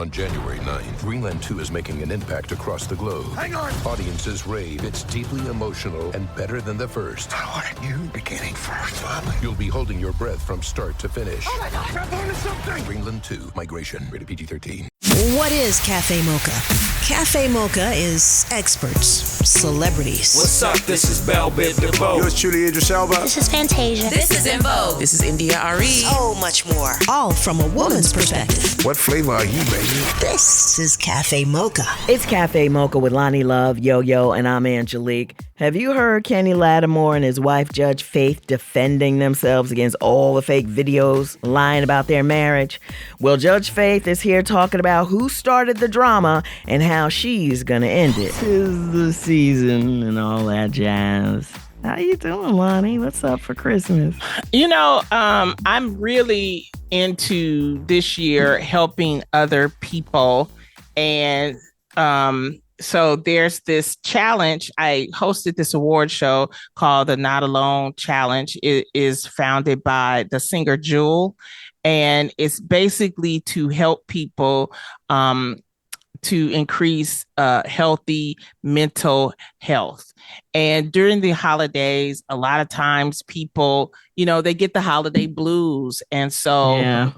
On January 9th, Greenland 2 is making an impact across the globe. Hang on! Audiences rave it's deeply emotional and better than the first. I wanted you beginning first, Mom. You'll be holding your breath from start to finish. Oh my God! Grab onto something! Greenland 2, Migration, rated PG-13. What is Café Mocha? Café Mocha is experts, celebrities. What's up? This is Belle Biv DeVoe. Yours truly, Idris Elba. This is Fantasia. This is In Vogue. This is India Ari. So much more. All from a woman's perspective. What flavor are you, baby? This is Café Mocha. It's Café Mocha with Lonnie Love, Yo-Yo, and I'm Angelique. Have you heard Kenny Lattimore and his wife, Judge Faith, defending themselves against all the fake videos lying about their marriage? Well, Judge Faith is here talking about who started the drama and how she's gonna end it. 'Tis the season and all that jazz. How you doing, Lonnie? What's up for Christmas? You know, I'm really into this year helping other people. And so there's this challenge. I hosted this award show called the Not Alone Challenge. It is founded by the singer Jewel. And it's basically to help people to increase healthy mental health. And during the holidays, a lot of times people, you know, they get the holiday blues. And so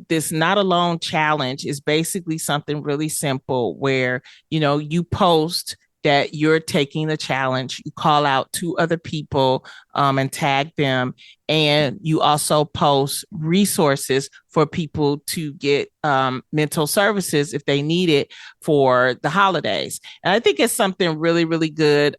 this Not Alone Challenge is basically something really simple where, you know, you post that you're taking the challenge, you call out 2 other people and tag them. And you also post resources for people to get mental services if they need it for the holidays. And I think it's something really, really good.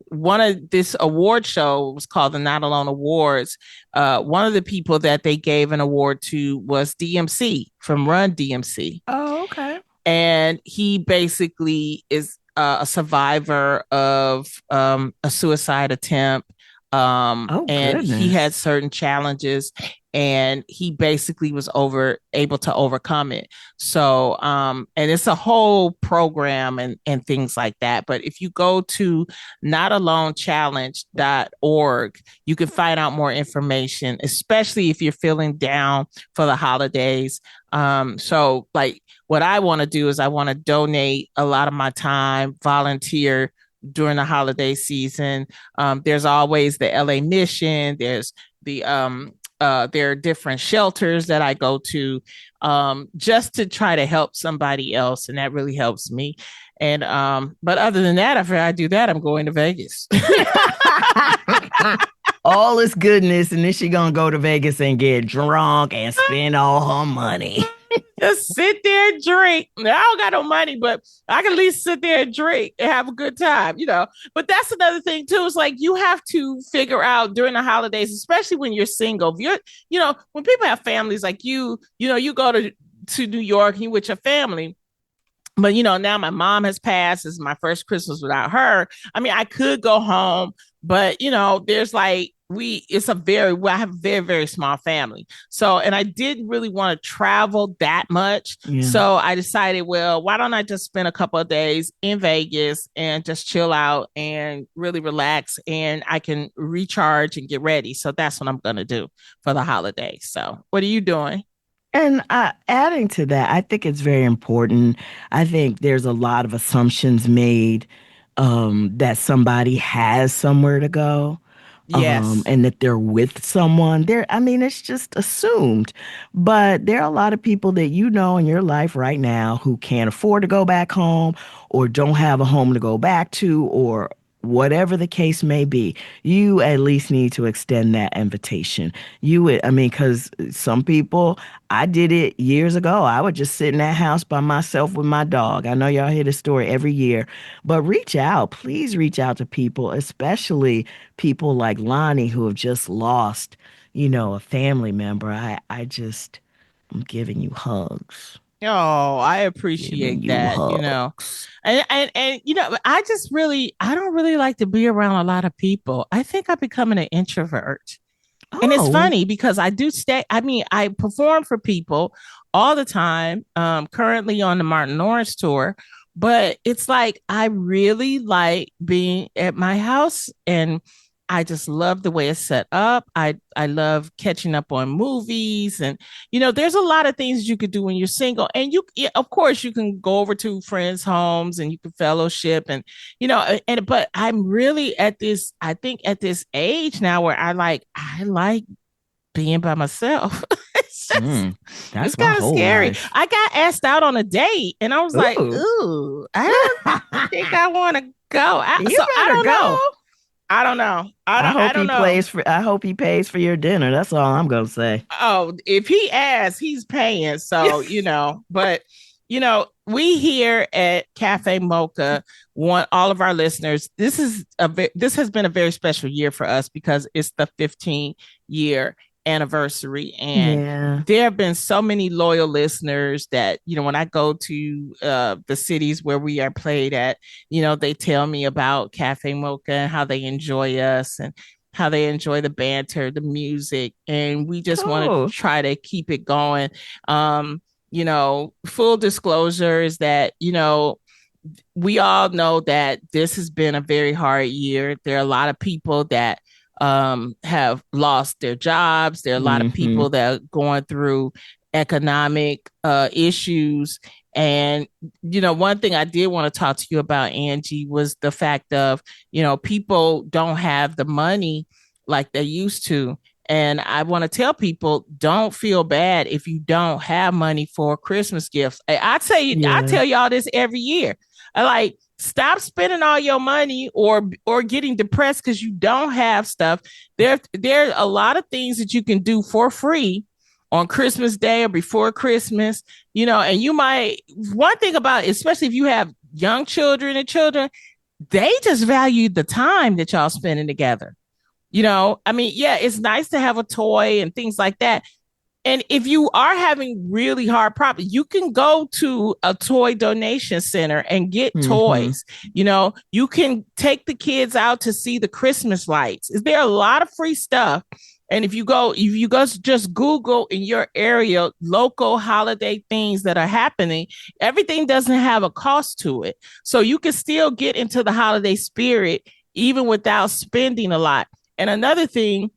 One of this award show was called the Not Alone Awards. One of the people that they gave an award to was DMC from Run DMC. Oh, okay. And he basically is a survivor of a suicide attempt. And goodness. He had certain challenges and he basically was able to overcome it. So, and it's a whole program and things like that. But if you go to notalonechallenge.org, you can find out more information, especially if you're feeling down for the holidays. So like what I want to do is I want to donate a lot of my time, volunteer during the holiday season. There's always the LA Mission. There's the there are different shelters that I go to just to try to help somebody else, and that really helps me. And but other than that, after I do that, I'm going to Vegas. All this goodness, and then she gonna go to Vegas and get drunk and spend all her money. Just sit there and drink. I don't got no money, but I can at least sit there and drink and have a good time, you know. But that's another thing too. It's like you have to figure out during the holidays, especially when you're single. If you're, you know, when people have families like you know, you go to New York and you with your family. But, you know, now my mom has passed. This is my first Christmas without her. I mean, I could go home, but, you know, there's like, I have a very, very small family. So, and I didn't really want to travel that much. Yeah. So I decided, well, why don't I just spend a couple of days in Vegas and just chill out and really relax, and I can recharge and get ready. So that's what I'm going to do for the holidays. So what are you doing? And adding to that, I think it's very important. I think there's a lot of assumptions made that somebody has somewhere to go. Yes. And that they're with someone there. I mean, it's just assumed, but there are a lot of people that you know in your life right now who can't afford to go back home or don't have a home to go back to, or whatever the case may be. You at least need to extend that invitation. Because some people, I did it years ago. I would just sit in that house by myself with my dog. I know y'all hear this story every year, but reach out. Please reach out to people, especially people like Lonnie who have just lost, you know, a family member. I'm giving you hugs. Oh, I appreciate that, hugs. You know, and you know, I don't really like to be around a lot of people. I think I'm becoming an introvert. Oh. And it's funny because I perform for people all the time, currently on the Martin Lawrence tour, but it's like, I really like being at my house and I just love the way it's set up. I love catching up on movies, and there's a lot of things you could do when you're single, and yeah, of course you can go over to friends' homes and you can fellowship, and but I'm really I think at this age now where I like being by myself. It's That's my kind of whole scary. life. I got asked out on a date and I was like, Ooh. ooh, I don't think I want to go. You I better don't go. know. I don't know. I don't know. I hope he pays for your dinner. That's all I'm gonna say. Oh, if he asks, he's paying. So, but we here at Cafe Mocha want all of our listeners. This has been a very special year for us because it's the 15-year anniversary, and Yeah. there have been so many loyal listeners that when I go to the cities where we are played at, they tell me about Cafe Mocha and how they enjoy us and how they enjoy the banter, the music, and we just want to Cool. try to keep it going. Full disclosure is that we all know that this has been a very hard year. There are a lot of people that have lost their jobs. There are a lot of people that are going through economic issues. And, one thing I did want to talk to you about, Angie, was the fact of, people don't have the money like they used to. And I want to tell people, don't feel bad if you don't have money for Christmas gifts. I tell y'all this every year. Stop spending all your money or getting depressed because you don't have stuff. There are a lot of things that you can do for free on Christmas Day or before Christmas, and you might, one thing about, especially if you have young children and children, they just value the time that y'all spending together. It's nice to have a toy and things like that. And if you are having really hard problems, you can go to a toy donation center and get toys. You can take the kids out to see the Christmas lights. There are a lot of free stuff. And if you go just Google in your area, local holiday things that are happening, everything doesn't have a cost to it. So you can still get into the holiday spirit even without spending a lot. And another thing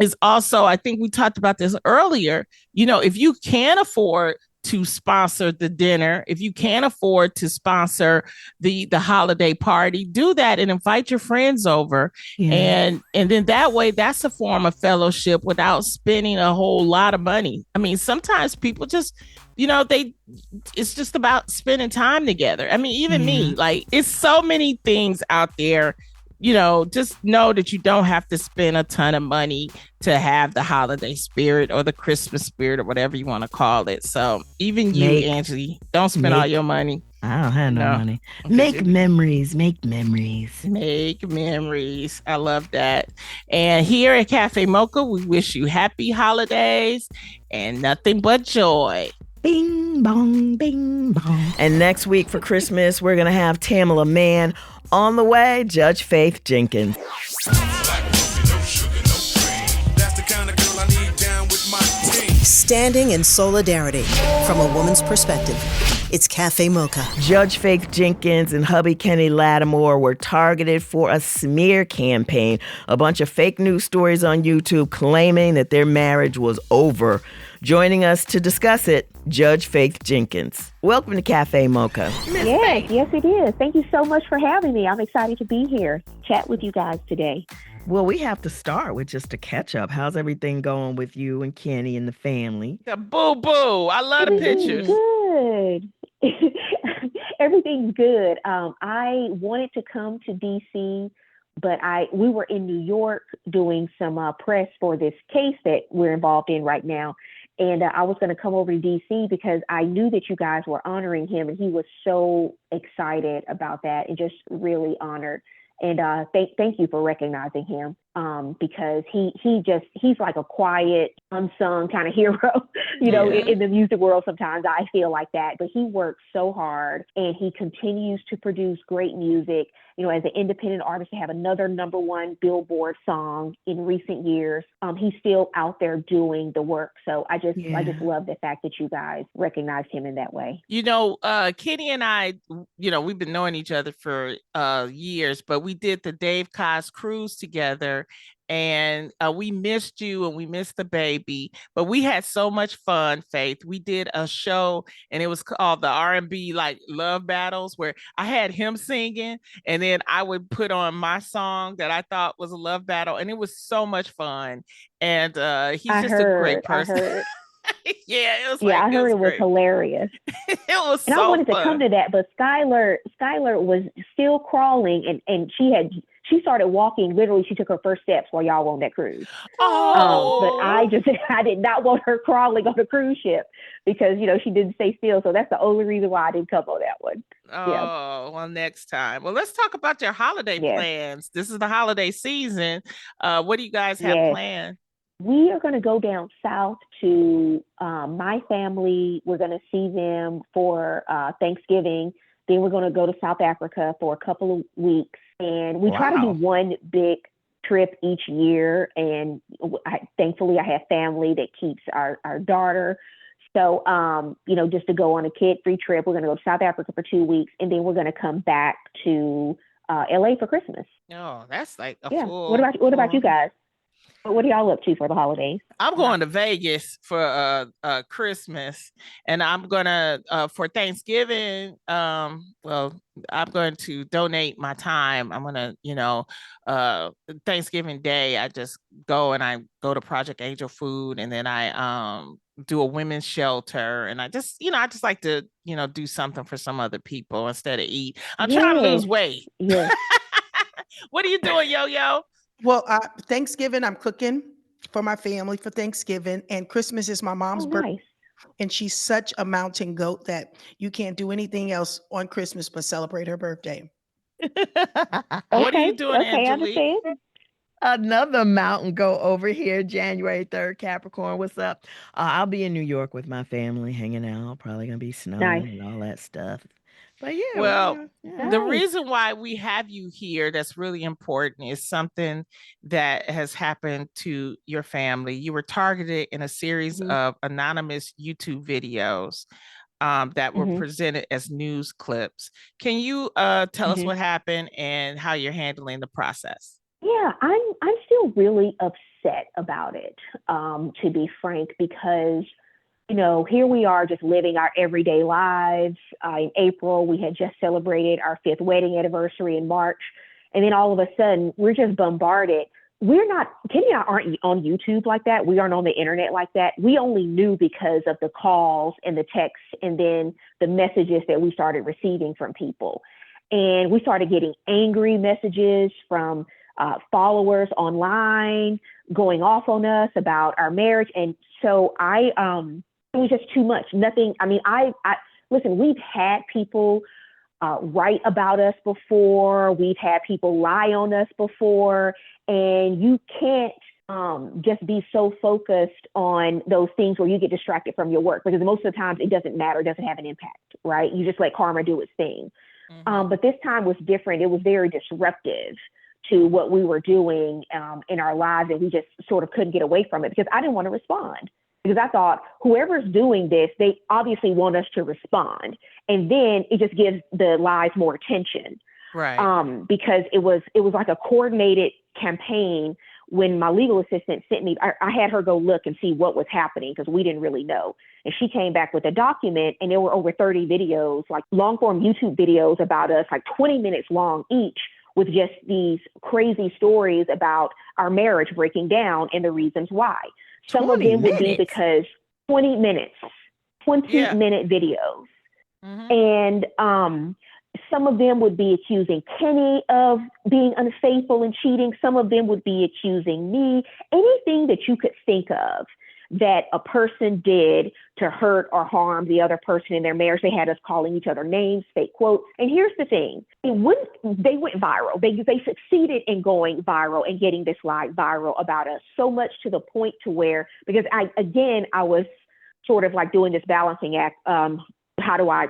is also, I think we talked about this earlier, if you can't afford to sponsor the dinner, if you can't afford to sponsor the holiday party, do that and invite your friends over. Yeah. And then that way, that's a form of fellowship without spending a whole lot of money. I mean, sometimes people just, it's just about spending time together. I mean, even me, it's so many things out there. Just know that you don't have to spend a ton of money to have the holiday spirit or the Christmas spirit or whatever you want to call it. So even you, Angie, don't spend all your money. I don't have no money. Make memories. Make memories. Make memories. I love that. And here at Cafe Mocha, we wish you happy holidays and nothing but joy. Bing bong, bing bong. And next week for Christmas, we're going to have Tamala Mann. On the way, Judge Faith Jenkins. Standing in solidarity from a woman's perspective. It's Café Mocha. Judge Faith Jenkins and hubby Kenny Lattimore were targeted for a smear campaign. A bunch of fake news stories on YouTube claiming that their marriage was over. Joining us to discuss it, Judge Faith Jenkins. Welcome to Café Mocha. Yes, it is. Thank you so much for having me. I'm excited to be here, chat with you guys today. Well, we have to start with just a catch up. How's everything going with you and Kenny and the family? Boo boo. I love the pictures. Good. Everything's good. I wanted to come to DC, but we were in New York doing some press for this case that we're involved in right now. And I was going to come over to DC because I knew that you guys were honoring him, and he was so excited about that and just really honored. And thank you for recognizing him. because he's like a quiet, unsung kind of hero, in the music world. Sometimes I feel like that, but he works so hard and he continues to produce great music. As an independent artist, to have another #1 Billboard song in recent years, he's still out there doing the work. So I just love the fact that you guys recognized him in that way. Kenny and I, we've been knowing each other for years, but we did the Dave Coz cruise together. And we missed you and we missed the baby, but we had so much fun, Faith. We did a show and it was called the R&B like Love Battles, where I had him singing and then I would put on my song that I thought was a love battle. And it was so much fun. And he's a great person. I heard. Yeah, it was I heard it was hilarious. It was and so I wanted fun. to come to that, but Skylar was still crawling, and she started walking. Literally, she took her first steps while y'all were on that cruise. Oh, but I did not want her crawling on the cruise ship because she didn't stay still. So that's the only reason why I didn't come on that one. Well, next time. Well, let's talk about your holiday plans. This is the holiday season. What do you guys have planned? We are going to go down south to my family. We're going to see them for Thanksgiving. Then we're going to go to South Africa for a couple of weeks. And we try to do one big trip each year. And thankfully, I have family that keeps our daughter. So, just to go on a kid-free trip, we're going to go to South Africa for 2 weeks. And then we're going to come back to LA for Christmas. Oh, that's like a full... What about you guys? What are y'all up to for the holidays? I'm going to Vegas for Christmas, and I'm gonna for Thanksgiving. I'm going to donate my time. I'm gonna, Thanksgiving Day, I just go to Project Angel Food, and then I do a women's shelter, and I just like to do something for some other people instead of eat. I'm trying to lose weight. Yeah. What are you doing, Yo-Yo? Well, Thanksgiving, I'm cooking for my family for Thanksgiving, and Christmas is my mom's birthday. Nice. And she's such a mountain goat that you can't do anything else on Christmas but celebrate her birthday. What are you doing, Angelique? Another mountain goat over here, January 3rd, Capricorn. What's up? I'll be in New York with my family, hanging out. Probably gonna be snowing and all that stuff. But the reason why we have you here that's really important is something that has happened to your family. You were targeted in a series of anonymous YouTube videos that were presented as news clips. Can you tell us what happened and how you're handling the process? Yeah, I'm still really upset about it, to be frank, because here we are just living our everyday lives. In April, we had just celebrated our 5th wedding anniversary in March. And then all of a sudden, we're just bombarded. Kenny and I aren't on YouTube like that. We aren't on the internet like that. We only knew because of the calls and the texts and then the messages that we started receiving from people. And we started getting angry messages from followers online going off on us about our marriage. And so it was just too much. Nothing. I mean, listen, we've had people write about us before. We've had people lie on us before. And you can't just be so focused on those things where you get distracted from your work, because most of the times it doesn't matter. It doesn't have an impact, right? You just let karma do its thing. But this time was different. It was very disruptive to what we were doing in our lives. And we just sort of couldn't get away from it because I didn't want to respond. Because I thought whoever's doing this, they obviously want us to respond. And then it just gives the lies more attention. Right. Because it was like a coordinated campaign. When my legal assistant sent me, I had her go look and see what was happening because we didn't really know. And she came back with a document, and there were over 30 videos, like long form YouTube videos about us, like 20 minutes long each, with just these crazy stories about our marriage breaking down and the reasons why. Some of them would be because 20 minute videos. And some of them would be accusing Kenny of being unfaithful and cheating. Some of them would be accusing me. Anything that you could think of that a person did to hurt or harm the other person in their marriage. They had us calling each other names, fake quotes. And here's the thing. They went viral. They succeeded in going viral and getting this lie viral about us, so much to the point to where, because I was sort of like doing this balancing act. How do I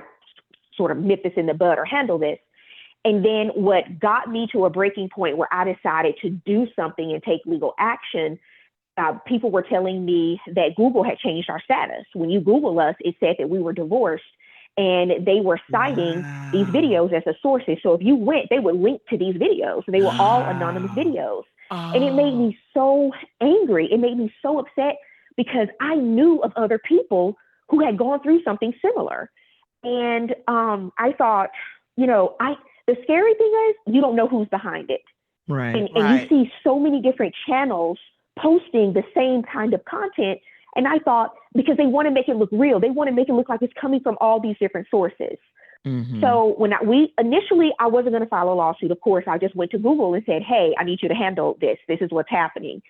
sort of nip this in the bud or handle this? And then what got me to a breaking point where I decided to do something and take legal action, people were telling me that Google had changed our status. When you Google us, it said that we were divorced, and they were citing these videos as the sources. So if you went, they would link to these videos. They were all anonymous videos. And it made me so angry. It made me so upset because I knew of other people who had gone through something similar. And I thought, the scary thing is you don't know who's behind it. Right. And you see so many different channels posting the same kind of content. And I thought, because they want to make it look real, they want to make it look like it's coming from all these different sources. Mm-hmm. So when initially I wasn't going to file a lawsuit. Of course, I just went to Google and said, hey, I need you to handle this. This is what's happening.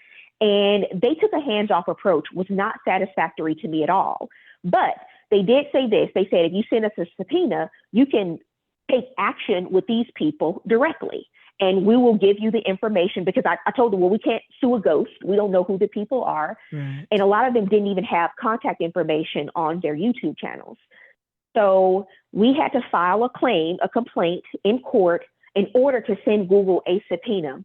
And they took a hands-off approach, was not satisfactory to me at all. But they did say this. They said, if you send us a subpoena, you can take action with these people directly. And we will give you the information, because I told them, well, we can't sue a ghost. We don't know who the people are. Right. And a lot of them didn't even have contact information on their YouTube channels. So we had to file a complaint in court in order to send Google a subpoena.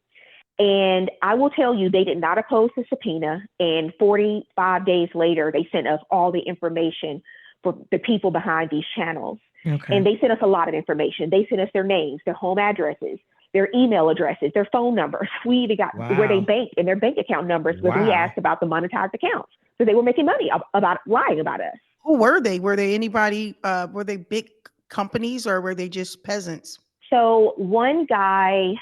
And I will tell you, they did not oppose the subpoena. And 45 days later, they sent us all the information for the people behind these channels. Okay. And they sent us a lot of information. They sent us their names, their home addresses, their email addresses, their phone numbers. We even got where they bank and their bank account numbers, because we asked about the monetized accounts. So they were making money about lying about us. Who were they? Were they anybody, were they big companies, or were they just peasants? So one guy,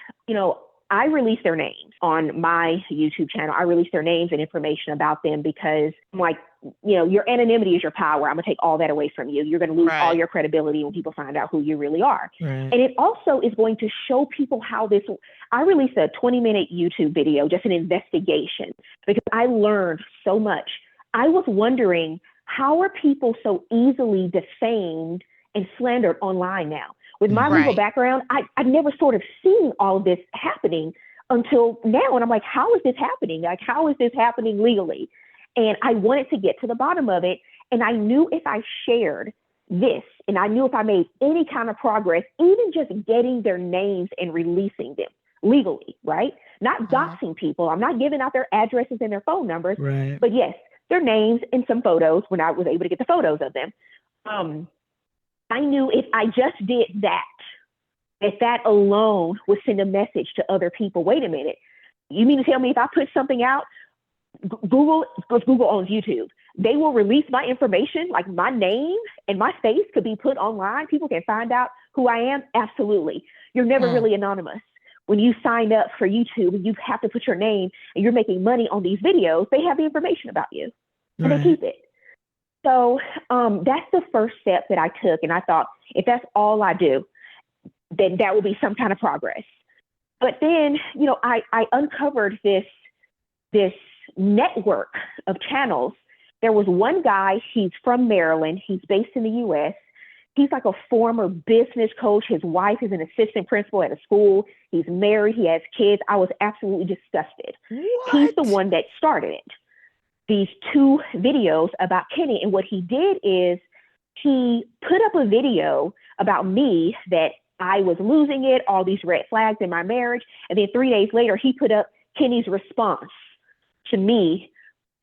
I released their names on my YouTube channel. I released their names and information about them because I'm like, your anonymity is your power. I'm going to take all that away from you. You're going to lose all your credibility when people find out who you really are. Right. And it also is going to show people how I released a 20-minute YouTube video, just an investigation, because I learned so much. I was wondering, how are people so easily defamed and slandered online now? With my legal background, I've never sort of seen all of this happening until now. And I'm like, how is this happening? Like, how is this happening legally? And I wanted to get to the bottom of it. And I knew if I shared this, and I knew if I made any kind of progress, even just getting their names and releasing them legally, right? Not doxing people. I'm not giving out their addresses and their phone numbers, but yes, their names and some photos when I was able to get the photos of them. I knew if I just did that alone would send a message to other people. Wait a minute. You mean to tell me if I put something out, Google owns YouTube, they will release my information, like my name and my face could be put online. People can find out who I am. Absolutely. You're never really anonymous. When you sign up for YouTube, you have to put your name and you're making money on these videos. They have the information about you and they keep it. So that's the first step that I took. And I thought, if that's all I do, then that will be some kind of progress. But then, I uncovered this network of channels. There was one guy, he's from Maryland. He's based in the U.S. He's like a former business coach. His wife is an assistant principal at a school. He's married. He has kids. I was absolutely disgusted. What? He's the one that started it. These 2 videos about Kenny. And what he did is he put up a video about me, that I was losing it, all these red flags in my marriage. And then 3 days later, he put up Kenny's response to me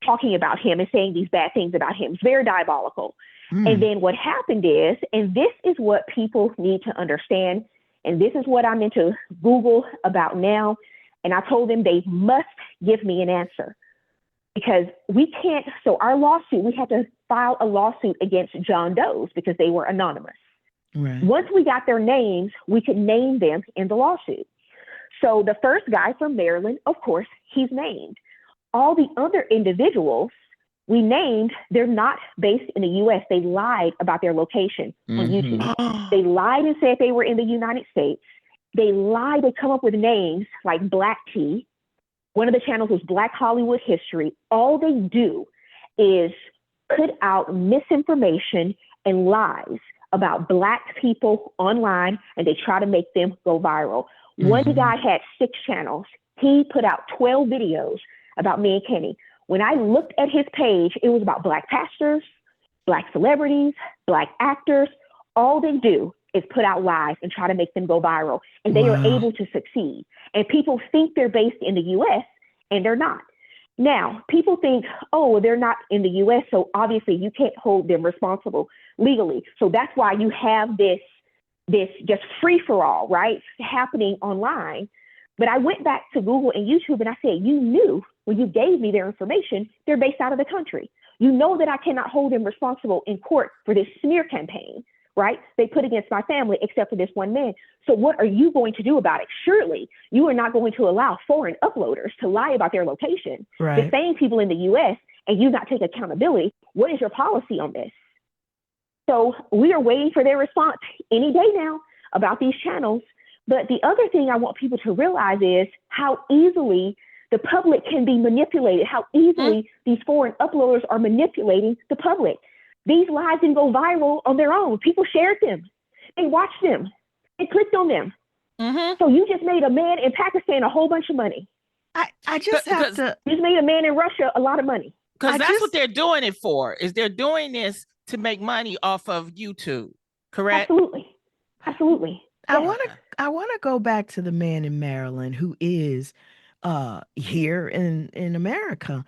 talking about him and saying these bad things about him. It's very diabolical. And then what happened is, and this is what people need to understand, and this is what I'm into Google about now. And I told them they must give me an answer. Because we can't, so our lawsuit, we had to file a lawsuit against John Doe's because they were anonymous. Right. Once we got their names, we could name them in the lawsuit. So the first guy from Maryland, of course, he's named. All the other individuals we named, they're not based in the U.S. They lied about their location on YouTube. They lied and said they were in the United States. They lied, they come up with names like Black Tea. One of the channels was Black Hollywood History. All they do is put out misinformation and lies about Black people online, and they try to make them go viral. One guy had 6 channels. He put out 12 videos about me and Kenny. When I looked at his page, it was about Black pastors, Black celebrities, Black actors. All they do is put out lies and try to make them go viral, and they are able to succeed. And people think they're based in the U.S., and they're not. Now, people think, oh, they're not in the U.S., so obviously you can't hold them responsible legally. So that's why you have this just free-for-all, right, happening online. But I went back to Google and YouTube, and I said, you knew when you gave me their information, they're based out of the country. You know that I cannot hold them responsible in court for this smear campaign, right? They put against my family, except for this one man. So what are you going to do about it? Surely you are not going to allow foreign uploaders to lie about their location, defame people in the U.S., and you not take accountability. What is your policy on this? So we are waiting for their response any day now about these channels. But the other thing I want people to realize is how easily the public can be manipulated, how easily these foreign uploaders are manipulating the public. These lies can go viral on their own. People shared them. They watched them. They clicked on them. So you just made a man in Pakistan a whole bunch of money. I just have to. You just made a man in Russia a lot of money. Because that's what they're doing it for, is they're doing this to make money off of YouTube, correct? Absolutely. I want to go back to the man in Maryland who is here in America.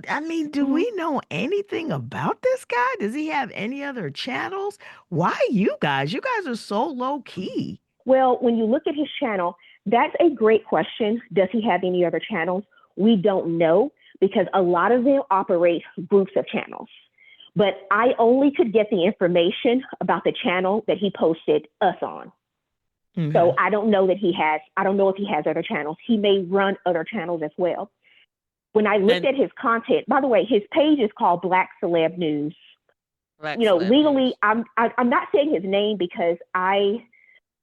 I mean, do we know anything about this guy? Does he have any other channels? Why you guys? You guys are so low key. Well, when you look at his channel, that's a great question. Does he have any other channels? We don't know, because a lot of them operate groups of channels. But I only could get the information about the channel that he posted us on. So I don't know if he has other channels. He may run other channels as well. When I looked at his content, by the way, his page is called Black Celeb News. Legally, I'm not saying his name because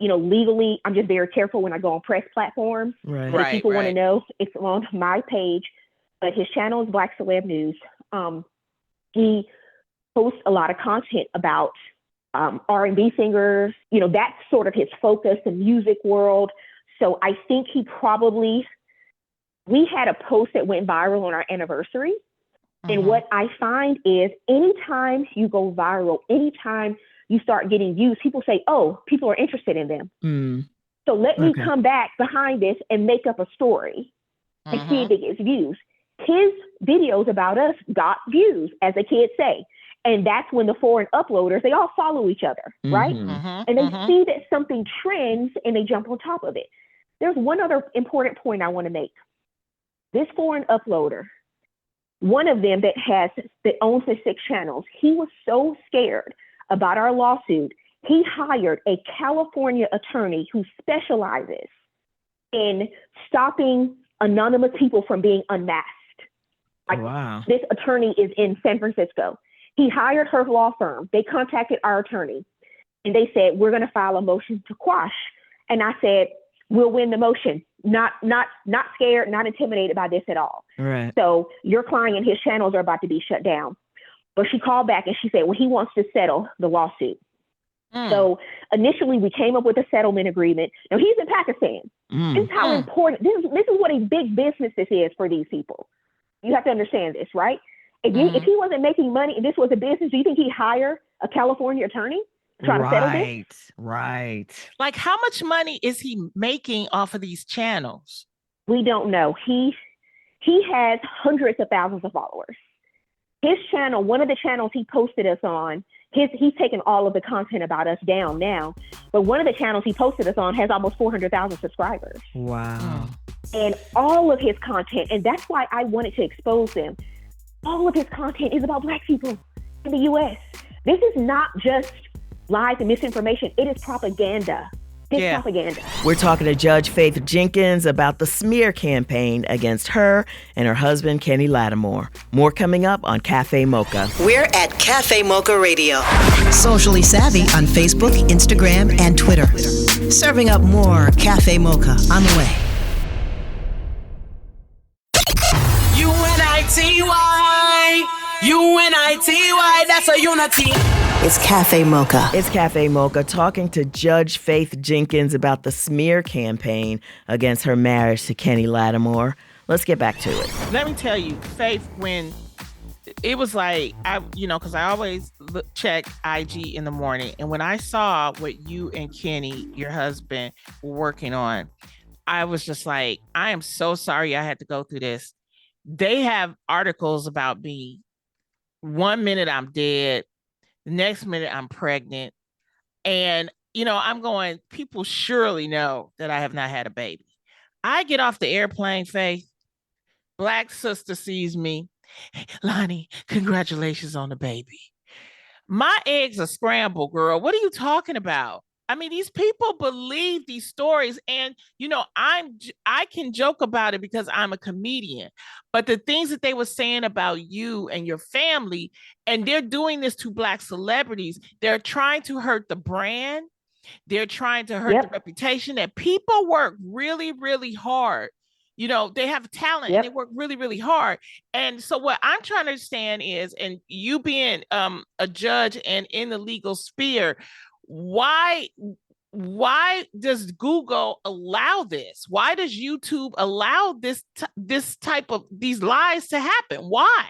legally, I'm just very careful when I go on press platforms. If people want to know, it's on my page. But his channel is Black Celeb News. He posts a lot of content about R&B singers. That's sort of his focus, the music world. So I think we had a post that went viral on our anniversary. And what I find is anytime you go viral, anytime you start getting views, people say, oh, people are interested in them. So let me come back behind this and make up a story and see if it gets views. His videos about us got views, as the kids say. And that's when the foreign uploaders, they all follow each other, right? And they see that something trends and they jump on top of it. There's one other important point I want to make. This foreign uploader, one of them that owns the 6 channels, he was so scared about our lawsuit, he hired a California attorney who specializes in stopping anonymous people from being unmasked. This attorney is in San Francisco. He hired her law firm. They contacted our attorney and they said, we're going to file a motion to quash. And I said, we'll win the motion. Not scared, not intimidated by this at all. So your client and his channels are about to be shut down. But she called back and she said, well, he wants to settle the lawsuit. So initially we came up with a settlement agreement. Now he's in Pakistan. This is how important, this is what a big business this is for these people. You have to understand this, right? If he wasn't making money and this was a business, do you think he'd hire a California attorney to try to settle this? Like, how much money is he making off of these channels? We don't know. He has hundreds of thousands of followers. His channel, one of the channels he posted us on, he's taken all of the content about us down now, but one of the channels he posted us on has almost 400,000 subscribers. Wow. And all of his content, and that's why I wanted to expose them, all of his content is about Black people in the U.S. This is not just lies and misinformation. It is propaganda. It's propaganda. We're talking to Judge Faith Jenkins about the smear campaign against her and her husband, Kenny Lattimore. More coming up on Café Mocha. We're at Café Mocha Radio. Socially savvy on Facebook, Instagram, and Twitter. Serving up more Café Mocha on the way. UNITY, UNITY, that's a unity. It's Café Mocha. It's Café Mocha talking to Judge Faith Jenkins about the smear campaign against her marriage to Kenny Lattimore. Let's get back to it. Let me tell you, Faith, when it was like, because I always check IG in the morning. And when I saw what you and Kenny, your husband, were working on, I was just like, I am so sorry I had to go through this. They have articles about me. 1 minute I'm dead. The next minute I'm pregnant. And, I'm going, people surely know that I have not had a baby. I get off the airplane, Faith. Black sister sees me. Hey, Lonnie, congratulations on the baby. My eggs are scrambled, girl. What are you talking about? I mean, these people believe these stories, and I can joke about it because I'm a comedian. But the things that they were saying about you and your family, and they're doing this to Black celebrities, they're trying to hurt the brand. They're trying to hurt the reputation that people work really, really hard. They have talent and they work really, really hard. And so what I'm trying to understand is, and you being a judge and in the legal sphere, why does Google allow this? Why does YouTube allow this type of these lies to happen? Why?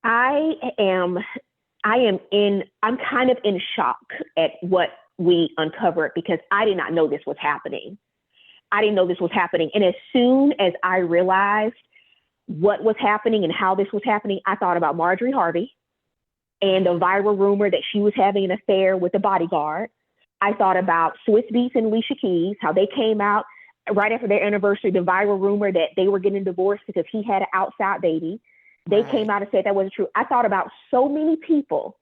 I'm kind of in shock at what we uncovered because I did not know this was happening. And as soon as I realized what was happening and how this was happening, I thought about Marjorie Harvey and the viral rumor that she was having an affair with the bodyguard. I thought about Swiss Beats and Alicia Keys, how they came out right after their anniversary, the viral rumor that they were getting divorced because he had an outside baby. They came out and said that wasn't true. I thought about so many people.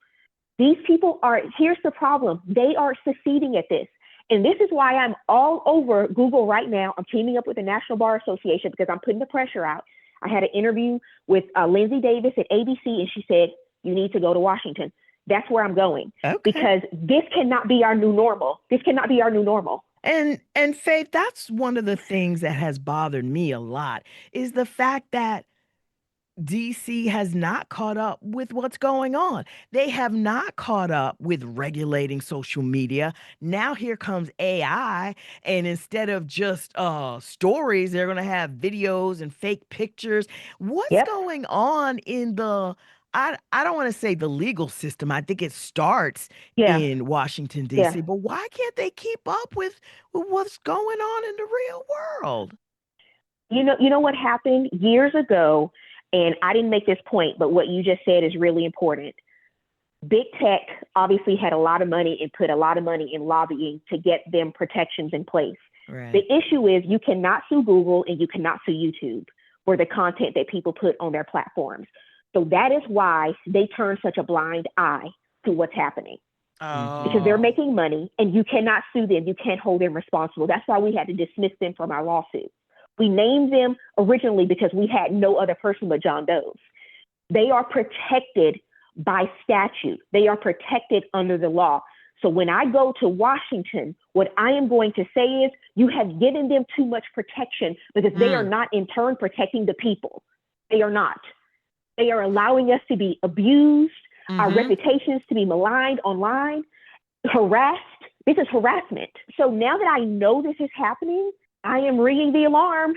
These people here's the problem. They are succeeding at this. And this is why I'm all over Google right now. I'm teaming up with the National Bar Association because I'm putting the pressure out. I had an interview with Lindsay Davis at ABC, and she said, you need to go to Washington. That's where I'm going. Okay. Because this cannot be our new normal. And Faith, that's one of the things that has bothered me a lot is the fact that DC has not caught up with what's going on. They have not caught up with regulating social media. Now here comes AI, and instead of just stories, they're going to have videos and fake pictures. What's going on in I don't want to say the legal system. I think it starts in Washington, D.C., but why can't they keep up with what's going on in the real world? You know what happened years ago? And I didn't make this point, but what you just said is really important. Big tech obviously had a lot of money and put a lot of money in lobbying to get them protections in place. Right. The issue is you cannot sue Google and you cannot sue YouTube for the content that people put on their platforms. So that is why they turn such a blind eye to what's happening. Because they're making money and you cannot sue them. You can't hold them responsible. That's why we had to dismiss them from our lawsuit. We named them originally because we had no other person but John Doe's. They are protected by statute. They are protected under the law. So when I go to Washington, what I am going to say is you have given them too much protection because they are not in turn protecting the people. They are not. They are allowing us to be abused, our reputations to be maligned online, harassed. This is harassment. So now that I know this is happening, I am ringing the alarm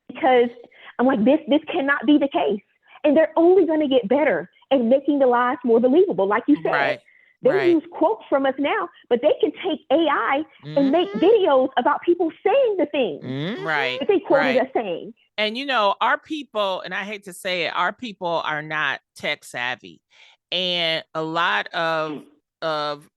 because I'm like, this cannot be the case. And they're only going to get better at making the lies more believable. Like you said, they use quotes from us now, but they can take AI and make videos about people saying the things that they quoted us saying. And, our people, and I hate to say it, our people are not tech savvy. And a lot of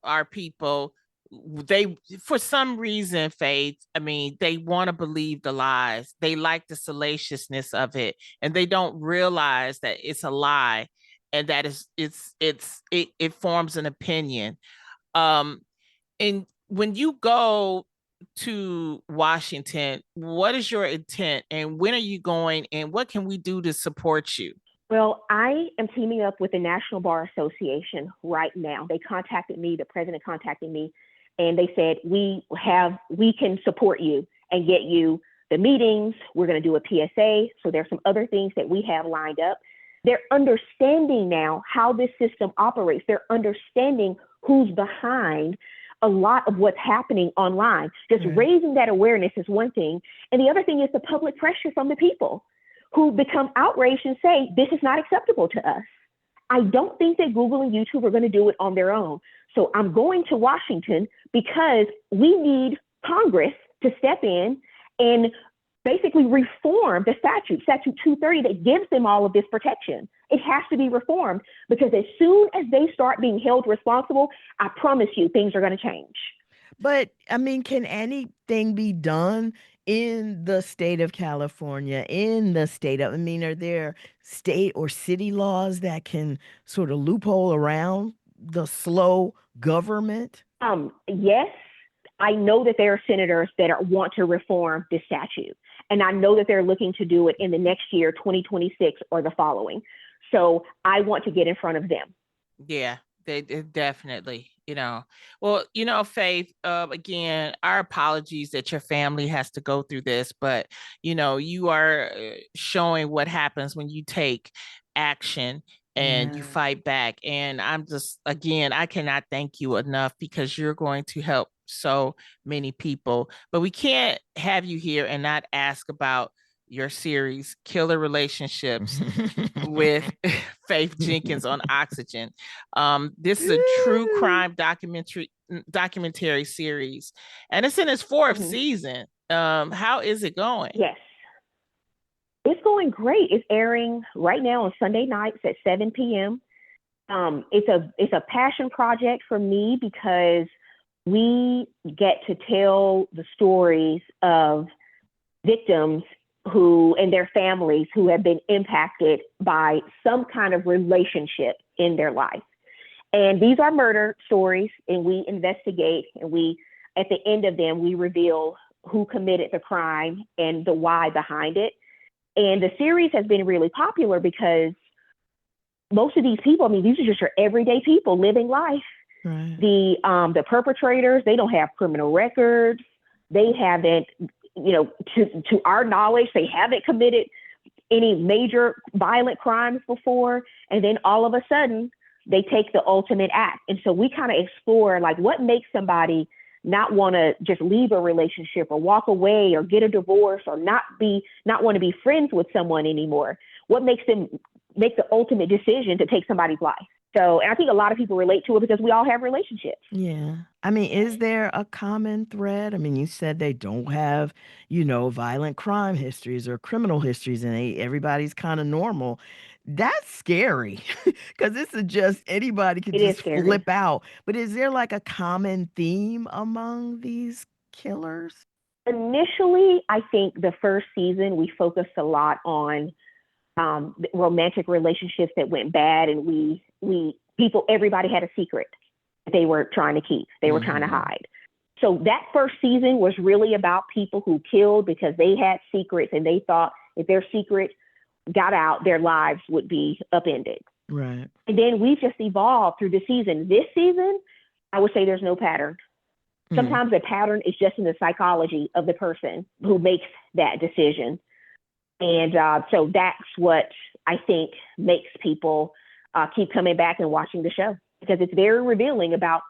our people, they, for some reason, Faith, they want to believe the lies. They like the salaciousness of it, and they don't realize that it's a lie, and that it forms an opinion. And when you go to Washington, what is your intent, and when are you going, and what can we do to support you? Well, I am teaming up with the National Bar Association right now. They contacted me, the president contacted me, and they said, we can support you and get you the meetings. We're going to do a PSA. So there's some other things that we have lined up. they're understanding now how this system operates. They're understanding who's behind a lot of what's happening online. Just raising that awareness is one thing. And the other thing is the public pressure from the people who become outraged and say, this is not acceptable to us. I don't think that Google and YouTube are going to do it on their own. So I'm going to Washington because we need Congress to step in and basically reform the statute 230, that gives them all of this protection. It has to be reformed, because as soon as they start being held responsible, I promise you things are going to change. But I mean, can anything be done in the state of California, are there state or city laws that can sort of loophole around the slow government? Yes, I know that there are senators that want to reform this statute. And I know that they're looking to do it in the next year, 2026 or the following. So I want to get in front of them. Yeah, they definitely, well, Faith, again, our apologies that your family has to go through this, but, you are showing what happens when you take action and you fight back. And I'm just, again, I cannot thank you enough, because you're going to help so many people. But we can't have you here and not ask about your series, Killer Relationships, with Faith Jenkins on Oxygen. This is a true crime documentary series, and it's in its fourth season. How is it going? Yes, it's going great. It's airing right now on Sunday nights at 7 p.m. It's a passion project for me, because we get to tell the stories of victims and their families who have been impacted by some kind of relationship in their life. And these are murder stories, and we investigate, and at the end of them, we reveal who committed the crime and the why behind it. And the series has been really popular because most of these people, these are just your everyday people living life. Right. The perpetrators, they don't have criminal records. They haven't, to our knowledge, they haven't committed any major violent crimes before. And then all of a sudden, they take the ultimate act. And so we kind of explore, like, what makes somebody not want to just leave a relationship or walk away or get a divorce or not want to be friends with someone anymore. What makes them make the ultimate decision to take somebody's life? So, and I think a lot of people relate to it because we all have relationships. Yeah. Is there a common thread? You said they don't have, violent crime histories or criminal histories, and everybody's kind of normal. That's scary, because this is just anybody can just flip out. But is there like a common theme among these killers? Initially, I think the first season, we focused a lot on romantic relationships that went bad, and everybody had a secret that they were trying to keep. They were trying to hide. So that first season was really about people who killed because they had secrets, and they thought if their secret got out, their lives would be upended. Right. And then we've just evolved through the season. This season, I would say there's no pattern. Sometimes the pattern is just in the psychology of the person who makes that decision. And so that's what I think makes people keep coming back and watching the show, because it's very revealing about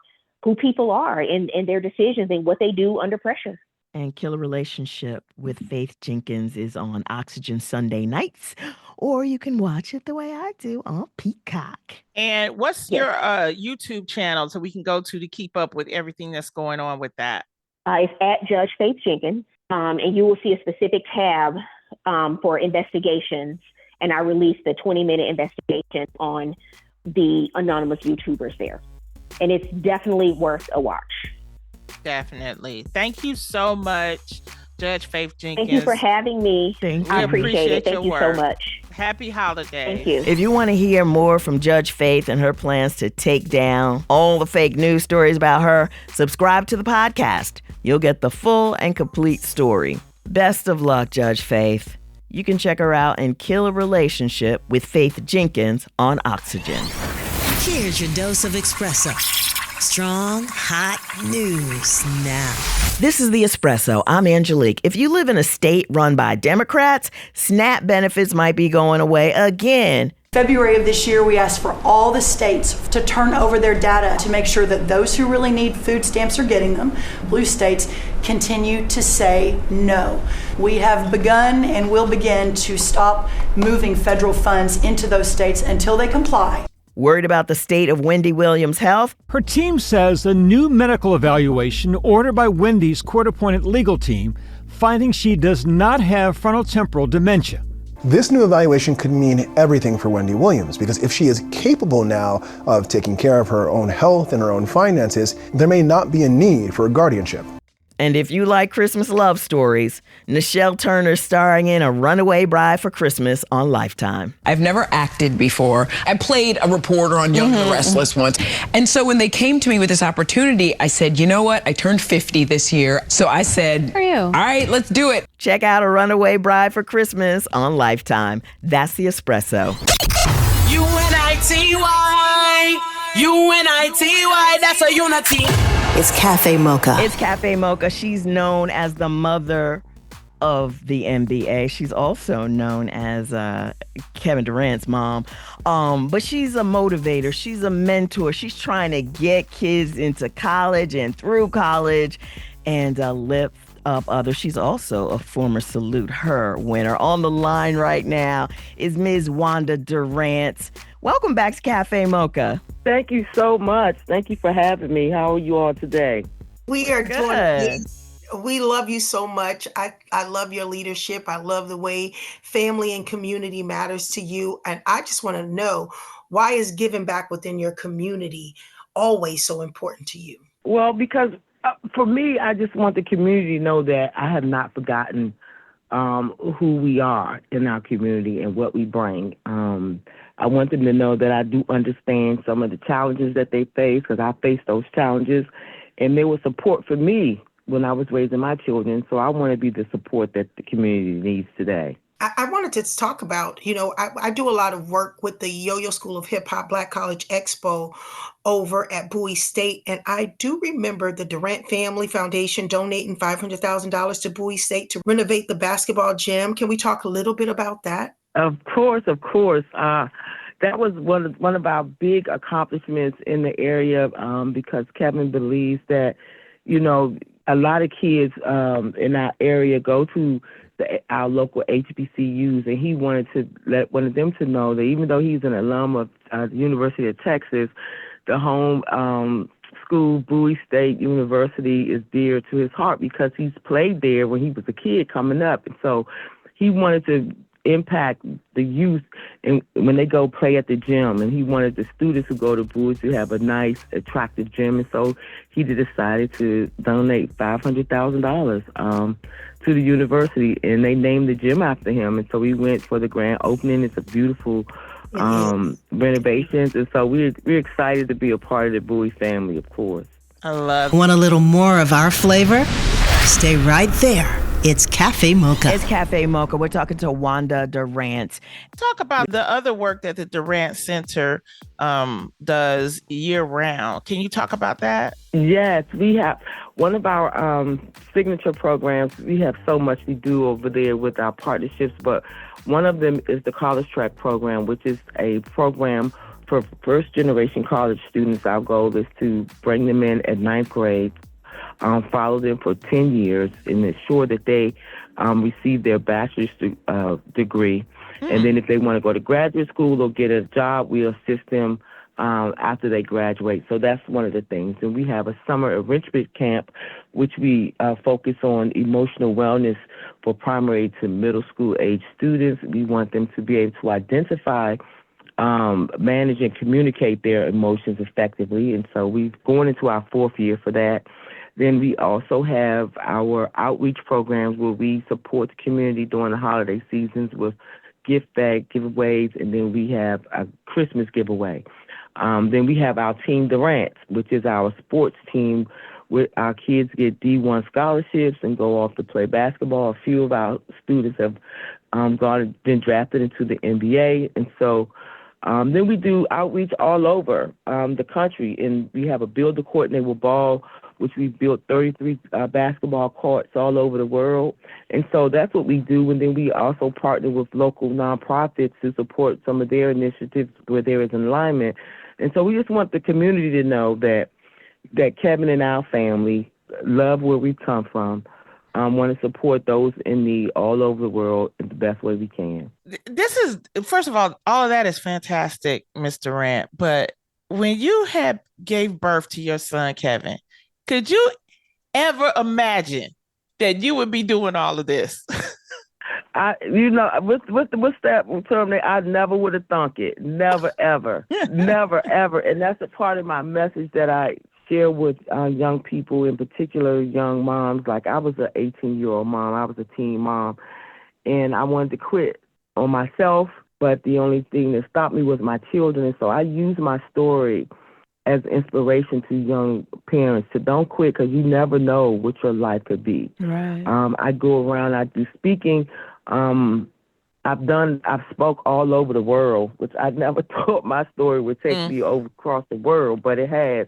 who people are and their decisions and what they do under pressure. And Killer Relationship with Faith Jenkins is on Oxygen Sunday nights, or you can watch it the way I do on Peacock. And what's your YouTube channel so we can go to keep up with everything that's going on with that? It's at Judge Faith Jenkins, and you will see a specific tab for investigations. And I released the 20-minute investigation on the anonymous YouTubers there. And it's definitely worth a watch. Definitely. Thank you so much, Judge Faith Jenkins. Thank you for having me. Thank you. I appreciate it. Thank you so much. Happy holidays. Thank you. If you want to hear more from Judge Faith and her plans to take down all the fake news stories about her, subscribe to the podcast. You'll get the full and complete story. Best of luck, Judge Faith. You can check her out in Killer Relationship with Faith Jenkins on Oxygen. Here's your dose of espresso. Strong, hot news now. This is The Espresso. I'm Angelique. If you live in a state run by Democrats, SNAP benefits might be going away again. February of this year, we asked for all the states to turn over their data to make sure that those who really need food stamps are getting them. Blue states continue to say no. We have begun and will begin to stop moving federal funds into those states until they comply. Worried about the state of Wendy Williams' health? Her team says a new medical evaluation ordered by Wendy's court-appointed legal team finding she does not have frontotemporal dementia. This new evaluation could mean everything for Wendy Williams, because if she is capable now of taking care of her own health and her own finances, there may not be a need for a guardianship. And if you like Christmas love stories, Nichelle Turner's starring in A Runaway Bride for Christmas on Lifetime. I've never acted before. I played a reporter on Young and the Restless once. And so when they came to me with this opportunity, I said, you know what? I turned 50 this year. So I said, for you. All right, let's do it. Check out A Runaway Bride for Christmas on Lifetime. That's the Espresso. UNITY, UNITY, that's a unity. It's Café Mocha. It's Café Mocha. She's known as the mother of the NBA. She's also known as Kevin Durant's mom. But she's a motivator. She's a mentor. She's trying to get kids into college and through college and lift up others. She's also a former Salute Her winner. On the line right now is Ms. Wanda Durant. Welcome back to Café Mocha. Thank you so much. Thank you for having me. How are you all today? We are Good. doing good. We love you so much. I love your leadership. I love the way family and community matters to you. And I just want to know, why is giving back within your community always so important to you? Well, because for me, I just want the community to know that I have not forgotten who we are in our community and what we bring. I want them to know that I do understand some of the challenges that they face, because I face those challenges, and there was support for me when I was raising my children. So I want to be the support that the community needs today. I wanted to talk about, I do a lot of work with the Yo-Yo School of Hip Hop Black College Expo over at Bowie State. And I do remember the Durant Family Foundation donating $500,000 to Bowie State to renovate the basketball gym. Can we talk a little bit about that? Of course. That was one of our big accomplishments in the area, because Kevin believes that, a lot of kids in our area go to our local HBCUs, and he wanted them to know that even though he's an alum of the University of Texas, the home school, Bowie State University, is dear to his heart because he's played there when he was a kid coming up. And so he wanted to impact the youth and when they go play at the gym, and he wanted the students who go to Bowie to have a nice, attractive gym. And so he decided to donate $500,000 to the university, and they named the gym after him. And so we went for the grand opening. It's a beautiful renovations, and so we're excited to be a part of the Bowie family, of course. I love. Want a little more of our flavor? Stay right there. It's Café Mocha. It's Café Mocha. We're talking to Wanda Durant. Talk about the other work that the Durant Center does year round. Can you talk about that? Yes, we have one of our signature programs. We have so much we do over there with our partnerships, but one of them is the College Track program, which is a program for first-generation college students. Our goal is to bring them in at 9th grade, follow them for 10 years, and ensure that they receive their bachelor's degree. And then if they want to go to graduate school or get a job, we assist them after they graduate. So that's one of the things. And we have a summer enrichment camp, which we focus on emotional wellness for primary to middle school age students. We want them to be able to identify, manage, and communicate their emotions effectively. And so we're going into our 4th year for that. Then we also have our outreach programs where we support the community during the holiday seasons with gift bag giveaways, and then we have a Christmas giveaway. Then we have our Team Durant, which is our sports team, where our kids get D1 scholarships and go off to play basketball. A few of our students have been drafted into the NBA, and so then we do outreach all over the country, and we have a Build a Court, and they will ball which we've built 33 basketball courts all over the world. And so that's what we do. And then we also partner with local nonprofits to support some of their initiatives where there is alignment. And so we just want the community to know that Kevin and our family love where we come from, want to support those in need all over the world in the best way we can. This is, first of all of that is fantastic, Mr. Durant. But when you gave birth to your son, Kevin, could you ever imagine that you would be doing all of this? What's that term? I never would have thunk it. Never, ever. Never, ever. And that's a part of my message that I share with young people, in particular young moms. Like, I was an 18-year-old mom. I was a teen mom. And I wanted to quit on myself, but the only thing that stopped me was my children. And so I use my story as inspiration to young parents to don't quit, because you never know what your life could be. Right. I go around, I do speaking. I've spoke all over the world, which I never thought my story would take me across the world, but it has.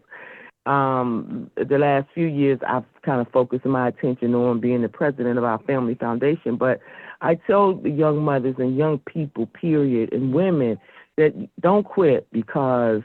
The last few years, I've kind of focused my attention on being the president of our family foundation. But I tell the young mothers and young people, period, and women, that don't quit, because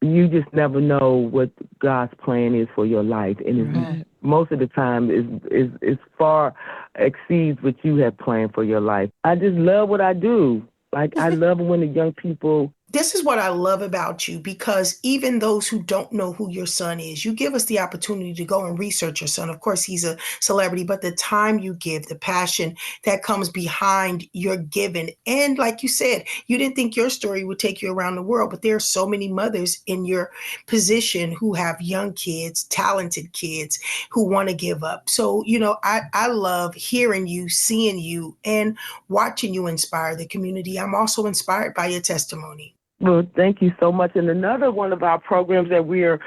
you just never know what God's plan is for your life. And most of the time is far exceeds what you have planned for your life. I just love what I do. Like, I love when the young people... This is what I love about you, because even those who don't know who your son is, you give us the opportunity to go and research your son. Of course, he's a celebrity, but the time you give, the passion that comes behind your giving. And like you said, you didn't think your story would take you around the world, but there are so many mothers in your position who have young kids, talented kids who want to give up. So, I love hearing you, seeing you, and watching you inspire the community. I'm also inspired by your testimony. Well, thank you so much. And another one of our programs that we're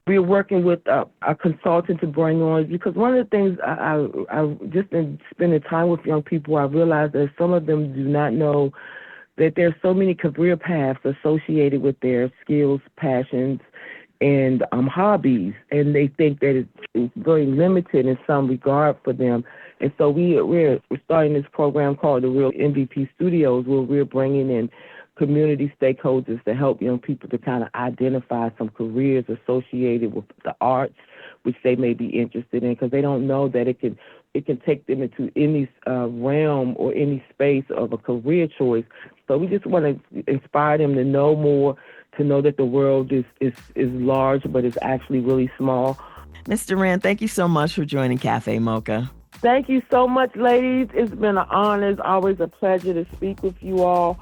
working with a consultant to bring on, because one of the things I just in spending time with young people, I realized that some of them do not know that there's so many career paths associated with their skills, passions, and hobbies, and they think that it's very limited in some regard for them. And so we're starting this program called the Real MVP Studios, where we're bringing in community stakeholders to help young people to kind of identify some careers associated with the arts, which they may be interested in, because they don't know that it can take them into any realm or any space of a career choice. So we just want to inspire them to know more, to know that the world is large, but it's actually really small. Mr. Rand, thank you so much for joining Café Mocha. Thank you so much, ladies. It's been an honor. It's always a pleasure to speak with you all.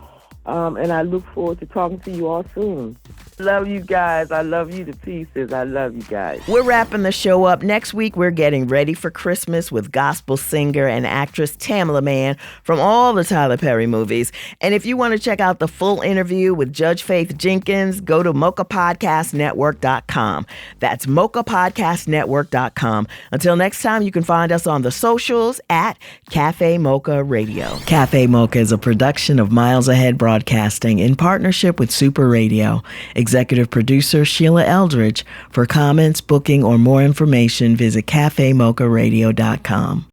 And I look forward to talking to you all soon. Love you guys. I love you to pieces. I love you guys. We're wrapping the show up. Next week, we're getting ready for Christmas with gospel singer and actress Tamala Mann from all the Tyler Perry movies. And if you want to check out the full interview with Judge Faith Jenkins, go to mochapodcastnetwork.com. That's mochapodcastnetwork.com. Until next time, you can find us on the socials at Café Mocha Radio. Café Mocha is a production of Miles Ahead Broadcasting in partnership with Super Radio. Executive producer Sheila Eldridge. For comments, booking, or more information, visit cafemocharadio.com.